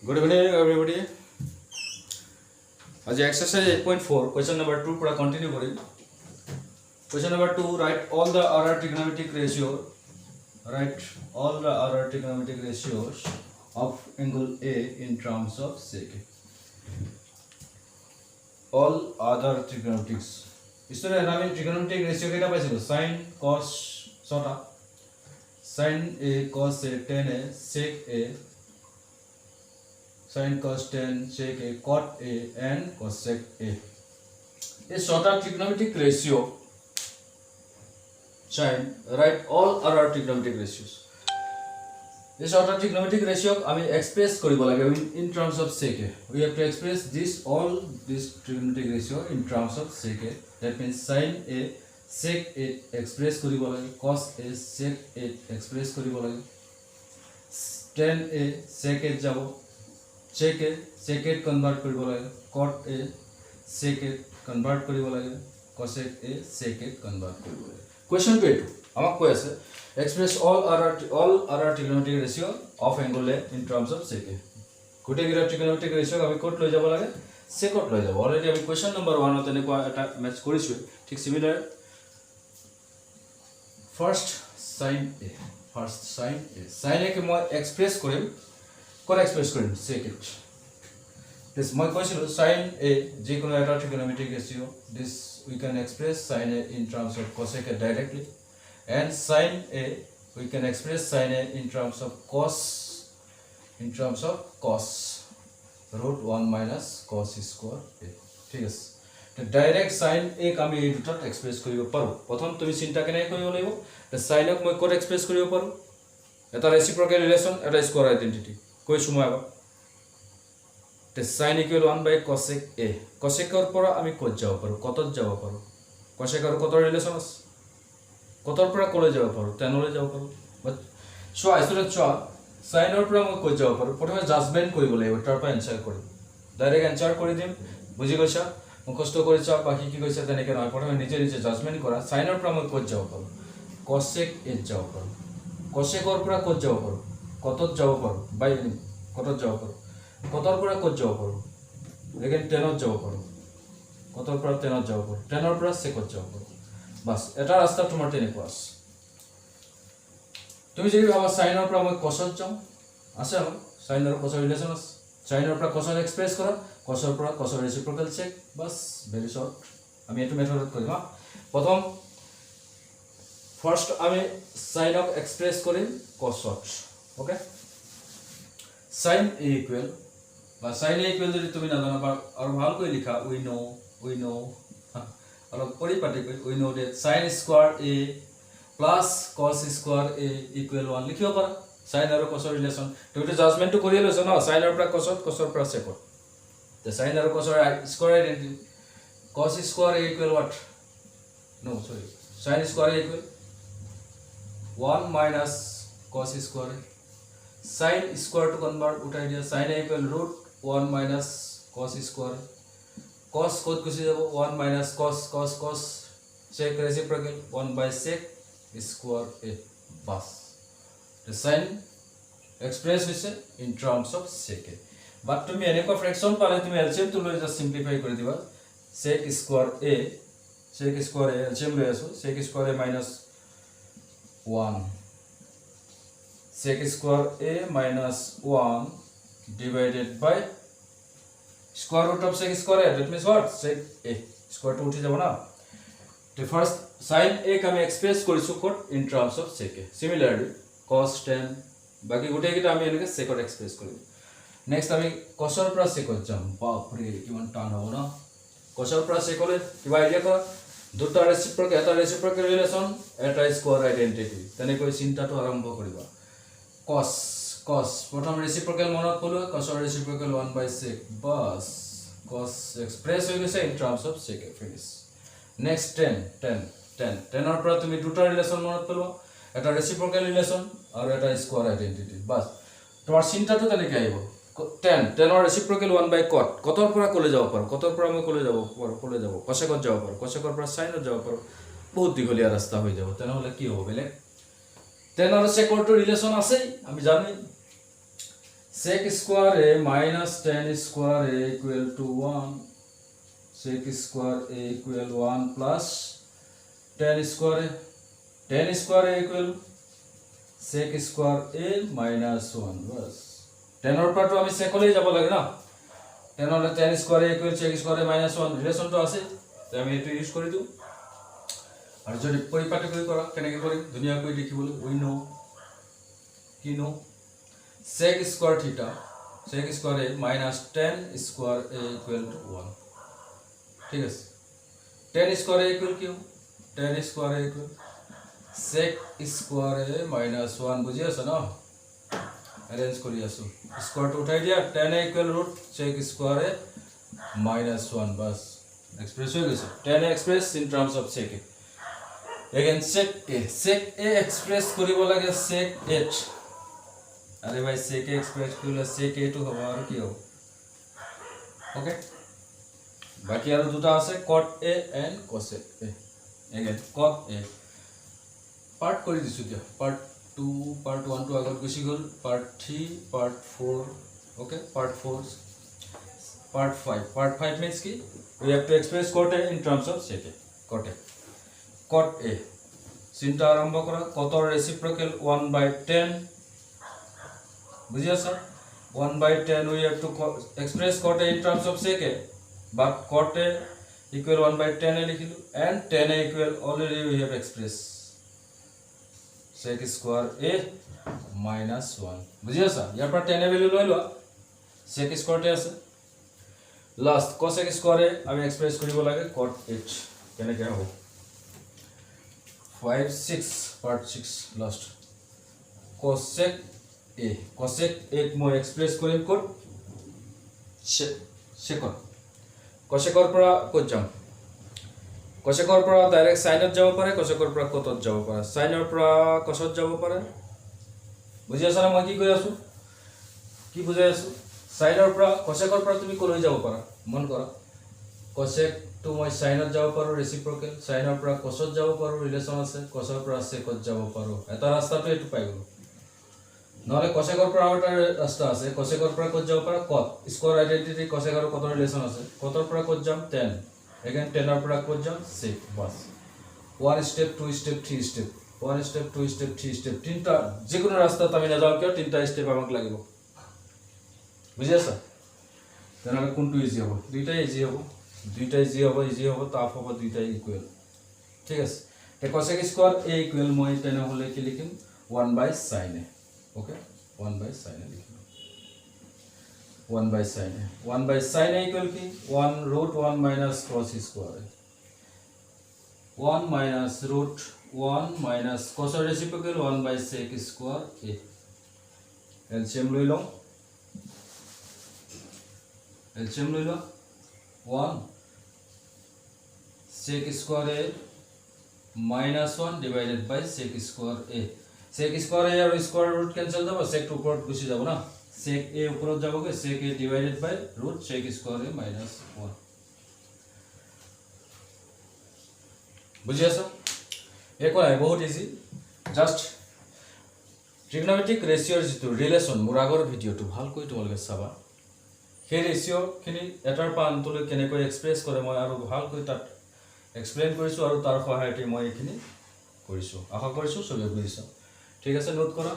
Good evening, everybody. As exercise 8.4, question number 2 पूरा continue करें. Question number 2, write all the other trigonometric ratio. Write all the other trigonometric ratios of angle A in terms of sec. All other trigonometrics. इसमें हमें trigonometric ratio क्या पाइए? Sin, cos, sota. Sin A, cos A, tan A, sec A. Sin cos tan sec A, cot A and cosec A. A sort of trigonometric ratio. Sin, write all other trigonometric ratios. This sort of trigonometric ratio I mean express koribo lage in terms of sec A. We have to express this trigonometric ratio in terms of sec A. That means sin A sec A express koribo lage, cos A sec A express koribo lage, tan A sec A jabo. sec A convert करिब लागे, cot A sec A convert करिब लागे, cosec A sec A convert करिब लागे. Question 2 আমাক কৈ আছে express all other trigonometric ratio of angle A in terms of sec A. গোটে গিৰা trigonometric ratio আমি কত লৈ যাব লাগে, secত লৈ যাব. অলৰেডি আমি question number 1 ত এনেকুৱা এটা ম্যাচ কৰিছো, ঠিক সিমিলাৰ. First sin A কে মই এক্সপ্ৰেছ কৰিম. What express करें sec it. This my question is sin A जे कोनो eta trigonometric ratio. This we can express sin A in terms of cosec A directly, and sin A we can express sin A in terms of cos root 1 minus cos square A. ঠিক আছে, তো direct sin A আমি এই দুটাত express কৰিব পাৰো. প্ৰথম তুমি চিন্তা কেনে কৰিব লাগিব, sin ক মই ক'ত এক্সপ্ৰেস কৰিব পাৰো? এটা ৰেচিপ্ৰকেল ৰিলেচন, এটা স্কয়াৰ আইডেন্টিটি. कोई समय आवा ते sin equal 1 by cosec A. cosec और পৰা আমি কত যাব পাৰো, কতত যাব পাৰো? cosec আৰু কতৰ ৰিলেচন আছে, কতৰ পৰা কলৈ যাব পাৰো, tan লৈ যাব পাৰো. বাট চোৱা স্টুডেন্ট চোৱা, sin ৰ পৰা মই কত যাব পাৰো? প্ৰথমে জাজমেন্ট কৰিব লাগিব, তাৰ পৰা এনসাৰ কৰিম. ডাইৰেক্ট এনসাৰ কৰি দিম, বুজি গৈছা? মুখস্থ কৰিছা বাকি কি কৈছা তেনেকে নহয়, প্ৰথমে নিজে নিজে জাজমেন্ট কৰা. sin ৰ পৰা মই কত যাব পাৰো? cosec A যাব পাৰো. cosec ৰ পৰা কত যাব পাৰো? কতত যাব পাৰো, বাই কতত যাব পাৰো, কতৰ পৰা কত যাব পাৰো, এগেইন টেনত যাব পাৰো, কতৰ পৰা টেনত যাব পাৰো, টেনৰ পৰা সেকত যাব পাৰো. বাস এটা ৰাস্তা তোমাৰ তেনেকুৱা আছে. তুমি যদি ভাবা সাইনৰ পৰা মই কসত যাম, আছে আমাৰ সাইন আৰু কসৰ ৰিলেচন আছে. সাইনৰ পৰা কসত এক্সপ্ৰেস কৰা, কসৰ পৰা কসৰ ৰেচিপ্ৰকেল চেক. বাস ভেৰি শৰ্ট, আমি এটো মেথডত কৰিম. প্ৰথম ফাৰ্স্ট আমি সাইনক এক্সপ্ৰেস কৰিম কসত. Okay, sin A equal বা sin A equal যদি তুমি নাজানা বা আৰু ভালকৈ লিখা, we know অলপ পৰিপাটি কৰি we know that sin square A plus cos square A equal 1 লিখিব পাৰা. sin আৰু cosৰ ৰিলেচন তুমি জাজমেন্টটো কৰি লৈছা ন, sin ৰ পৰা cosত, cosৰ পৰা secত. তে sin আৰু cosৰ square identity, cos square A equal what? No, sorry, sin square A equal 1 minus cos square A. sin square to convert উঠাই দিয়া, sin A equal root 1 minus cos square. cos কত গুছি যাব, 1 minus cos sec reciprocal 1 by sec square A. বাস the sin express হৈছে in terms of sec A. বাট তুমি এনেকুৱা ফ্ৰ্যাকশন পালে তুমি এলসিএম তো লৈ জাস্ট সিম্পলিফাই কৰি দিবা. sec square A এলসিএম লৈ আছো, sec square A minus 1 sec square A minus 1 divided by square root of sec square A. That means what? Sec A square root উঠি যাব না. The first sin A আমি express কৰিছো কত, in terms of sec A. Similarly cos tan বাকি গোটে কিটা আমি এনেকে secত এক্সপ্রেস কৰিম. নেক্সট আমি cosৰ পৰা secত যাম. বাপৰে কিমান টান হ'ব না. cosৰ পৰা secলে কিবা আইডিয়া কৰা, দুটা ৰেচিপ্ৰকেল, এটা ৰেচিপ্ৰকেল ৰিলেচন, এটা স্কয়াৰ আইডেন্টিটি. তেনেকৈ চিন্তাটো আৰম্ভ কৰিবা. cos প্রথম রেসিপ্রোকাল মনত পড়লো, cosর রেসিপ্রোকাল 1 by sec. বাস cos এক্সপ্রেস হয়ে গেছে in terms of sec. Finish. Next tan এর পৰা তুমি দুটা রিলেশন মনত পড়লো, এটা রেসিপ্রোকাল রিলেশন আর এটা স্কয়ার আইডেন্টিটি. বাস তোমার চিন্তাটো তেনেকৈ আহিব. tan এর রেসিপ্রোকাল 1 by cot, কতৰ পৰা কলে যাব পাৰো, কতৰ পৰা মই কলে যাব cosecত যাব পাৰো, cosecৰ পৰা sinত যাব পাৰো. বহুত দীঘলীয়া ৰাস্তা হৈ যাব. তেনেহলে কি হ'ব বেলেগ, tan আৰু secৰ ৰিলেশন আছে আমি জানি. sec square a minus tan square a equal to 1. Sec square a equal 1 plus tan square a. Tan square a equal sec square a minus 1 बस tan और पर तो हमें sec ले जाबो লাগে না tan और tan square a equal sec square a minus 1 relation তো আছে তো আমি এটো ইউজ কৰি দিও আৰ যদি পৰিপাটি কৰি কৰা কেনেকৈ কৰি দুনিয়া কৰি দেখিবলৈ উই নো কি নো sec square theta sec square a minus tan square a equal to 1 ঠিক আছে tan square a equal কি tan square a equal sec square a minus 1 বুঝি আছে না अरेंज করি আসো স্কয়ার টো উঠাই দিয়া tan a equal root sec square a minus 1 बस एक्सप्रेस हो गई tan a express in terms of sec a again sec a express করিব লাগে sec h अरे भाई sec a express করিলে sec a to হবে আর কি হবে ওকে বাকি আর দুটো আছে cot a and cosec a again cot a part করে দিছো দিয়া পার্ট 2 পার্ট 1 টু আগত গুছি গল part 3 part 4 okay part 4 part 5 means ki we have to express cot a in terms of sec a cot a চিন্তা আরম্ভ করা কতর reciprocal 1/10 বুঝিয়া sir 1/10 we have to express cot a in terms of sec a but cot a equal 1/10 এ লিখিলো and tan a equal already we have expressed sec square a minus 1 বুঝিয়া sir ইয়ার পর tan a value লই লো sec square a আছে last cosec square a আমি express করিব লাগে cot h কেনে কে হবে 5 6 part 6 last cosec a মই এক্সপ্রেস করিম কোড secant cosecor পৰা কোত যাম cosecor পৰা ডাইৰেক্ট সাইনত যাব পাৰে cosecor পৰা কতত যাব পাৰে সাইনৰ পৰা cosত যাব পারে বুঝি আছা না মই কি কই আছো কি বুঝাই আছো সাইনৰ পৰা cosecor পৰা তুমি কলৈ যাব পাৰা মন কৰা cosec তো মই সাইনত যাব পাৰো ৰেসিপ্ৰোকাল সাইনৰ পৰা cosত যাব পাৰো ৰিলেশন আছে cosৰ পৰা secত যাব পাৰো এটা ৰাস্তাটো এটো পাই গলো নহলে cosecor পৰা এটা ৰাস্তা আছে cosecor পৰা কত যাব পাৰা cot স্কয়াৰ আইডেন্টিটি cosecor কত ৰিলেশন আছে কতৰ পৰা কত যাম 10 again 10 এৰ পৰা কত যাম sec বাস 1 step 2 step 3 step 1 step 2 step 3 step তিনটা যে কোনো রাস্তা আমি না যাও কিয় তিনটা স্টেপ আমাক লাগিব বুঝিয়াছা তাহলে কোনটো ইজি হবে দুইটাই ইজি হবে তাপ হবে দুইটাই ইকুয়াল ঠিক আছে তে cosec স্কয়ার a ইকুয়াল মই তেনে হলে কি লিখিম 1/sin a okay 1/sin a लिखो 1/sin a 1/sin a equal key 1 root 1 minus cos square 1 minus root 1 minus cos reciprocal 1/sec square a LCM लई लो 1 sec square a minus 1 divided by sec square a sec square a और square root cancel যাব sec to ऊपर गुছি যাব না sec a ऊपर যাব কে sec a divided by root sec square a minus 1 বুঝিয়াছো একো নাই বহুত ইজি জাস্ট ট্রিগনোমেট্রিক রেশিওর যেটো রিলেশন মোর আগৰ ভিডিওটো ভালকৈ তোমালকে চাবা সেই ৰেশিও খিনি এটাৰ পৰা আনটোলৈ কেনেকৈ এক্সপ্ৰেস কৰে মই আৰু ভালকৈ তাত এক্সপ্লেইন কৰিছো আৰু তাৰ সহায়তে মই এখিনি কৰিছো আশা কৰিছো সবে বুজিছো ঠিক আছে নোট কৰা